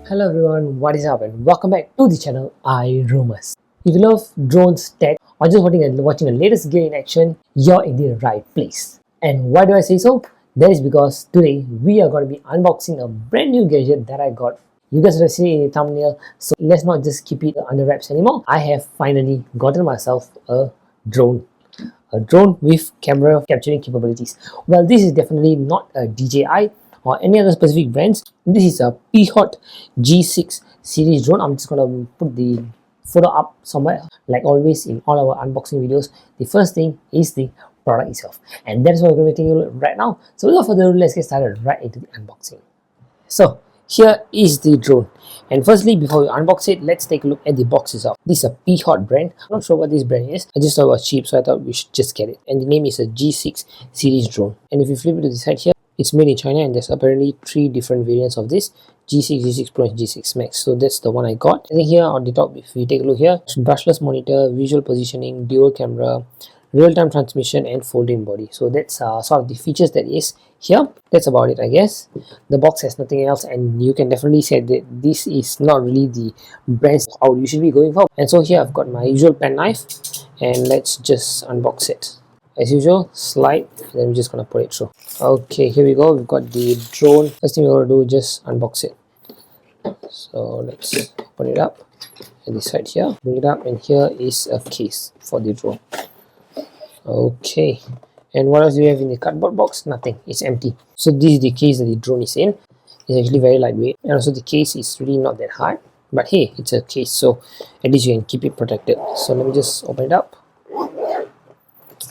Hello everyone, what is up and welcome back to the channel iRumors. If you love drones, tech or just watching the latest gear in action, you're in the right place. And why do I say so? That is because today we are going to be unboxing a brand new gadget that I got. You guys have seen it in the thumbnail, so let's not just keep it under wraps anymore. I have finally gotten myself a drone. A drone with camera capturing capabilities. Well, this is definitely not a DJI or any other specific brands. This is a Pihot G6 series drone. I'm just gonna put the photo up somewhere. Like always in all our unboxing videos, the first thing is the product itself, and that's what we're going to be taking a look right now. So without further ado, let's get started right into the unboxing. So here is the drone, and firstly, before we unbox it, let's take a look at the box itself. This is a Pihot brand. I'm not sure what this brand is. I just thought it was cheap, so I thought we should just get it. And the name is a G6 series drone. And if you flip it to the side here, it's made in China, and there's apparently 3 different variants of this: G6, G6 Pro, and G6 Max. So that's the one I got. I think here on the top, if we take a look here, brushless monitor, visual positioning, dual camera, real-time transmission, and folding body. So that's sort of the features that is here. That's about it, I guess. The box has nothing else, and you can definitely say that this is not really the brands I would usually be going for. And so here I've got my usual pen knife, and let's just unbox it. As usual, slide, and then we're just gonna put it through. Okay, here we go. We've got the drone. First thing we're gonna do is just unbox it. So let's open it up at this side here, bring it up, and here is a case for the drone. Okay, and what else do we have in the cardboard box? Nothing, it's empty. So this is the case that the drone is in. It's actually very lightweight, and also the case is really not that hard, but hey, it's a case, so at least you can keep it protected. So let me just open it up.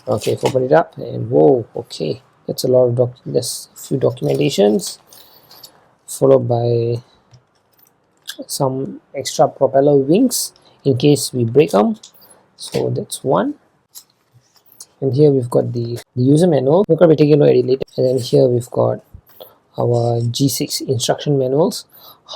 Okay, open it up, and whoa, okay, that's a lot of there's a few documentations, followed by some extra propeller wings in case we break them. So that's one. And here we've got the user manual. We're going to be taking a look at it later. And then here we've got our G6 instruction manuals.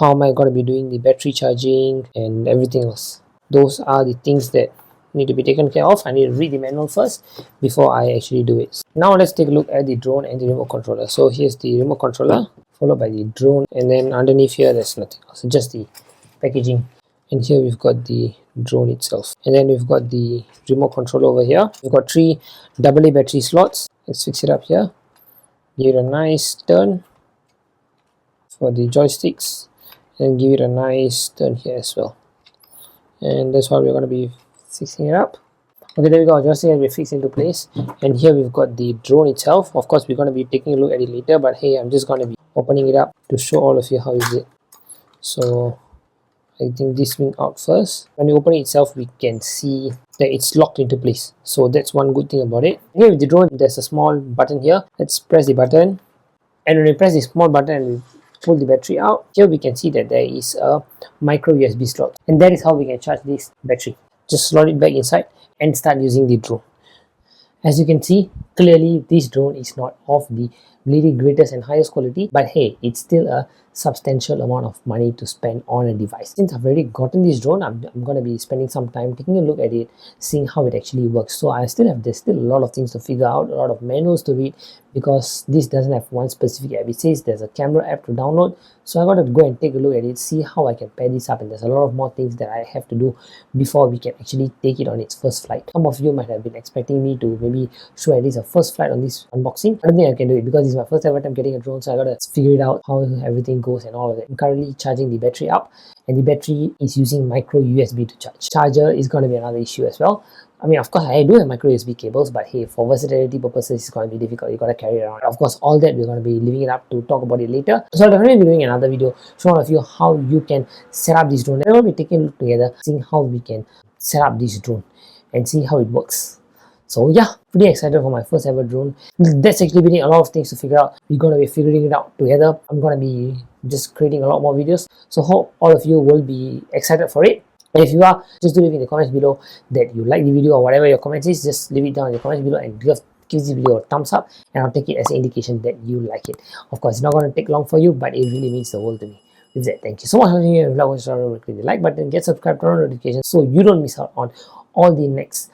How am I going to be doing the battery charging and everything else? Those are the things that need to be taken care of. I need to read the manual first before I actually do it. Now let's take a look at the drone and the remote controller. So here's the remote controller, followed by the drone, and then underneath here there's nothing else, just the packaging. And here we've got the drone itself, and then we've got the remote control over here. We've got 3 AA battery slots. Let's fix it up here, give it a nice turn for the joysticks, and give it a nice turn here as well. And that's how we're going to be fixing it up. Okay, there we go. Joystick has been fixed into place, and here we've got the drone itself. Of course, we're going to be taking a look at it later, but hey, I'm just going to be opening it up to show all of you how is it. So I think this wing out first. When we open it itself, we can see that it's locked into place. So that's one good thing about it. Here with the drone, there's a small button here. Let's press the button. And when we press the small button and we pull the battery out, here we can see that there is a micro USB slot. And that is how we can charge this battery. Just slot it back inside and start using the drone. As you can see, clearly this drone is not of the really greatest and highest quality, but hey, it's still a substantial amount of money to spend on a device. Since I've already gotten this drone, I'm going to be spending some time taking a look at it, seeing how it actually works. So there's still a lot of things to figure out, a lot of manuals to read, because this doesn't have one specific app. It says there's a camera app to download, so I got to go and take a look at it, see how I can pair this up, and there's a lot of more things that I have to do before we can actually take it on its first flight. Some of you might have been expecting me to maybe show at least a first flight on this unboxing. I don't think I can do it because this is my first ever time getting a drone, so I gotta figure it out how everything goes and all of that. I'm currently charging the battery up, and the battery is using micro USB to charge. Charger is going to be another issue as well. I mean, of course, I do have micro USB cables, but hey, for versatility purposes, it's going to be difficult. You got to carry it around. Of course, all that we're going to be leaving it up to talk about it later. So I'll definitely be doing another video showing all of you how you can set up this drone. We're going to be taking a look together, seeing how we can set up this drone and see how it works. So yeah, pretty excited for my first ever drone. That's actually been a lot of things to figure out. We're going to be figuring it out together. I'm going to be just creating a lot more videos. So hope all of you will be excited for it. And if you are, just do leave in the comments below that you like the video or whatever your comments is. Just leave it down in the comments below and give this video a thumbs up, and I'll take it as an indication that you like it. Of course, it's not going to take long for you, but it really means the world to me. With that, thank you so much for watching. If you like what you click the like button, get subscribed, turn on notifications so you don't miss out on all the next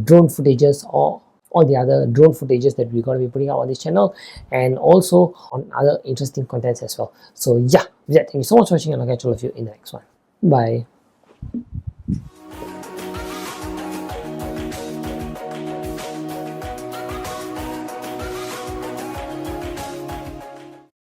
drone footages or all the other drone footages that we're going to be putting out on this channel, and also on other interesting contents as well. So yeah, with that, thank you so much for watching, and I'll catch all of you in the next one. Bye.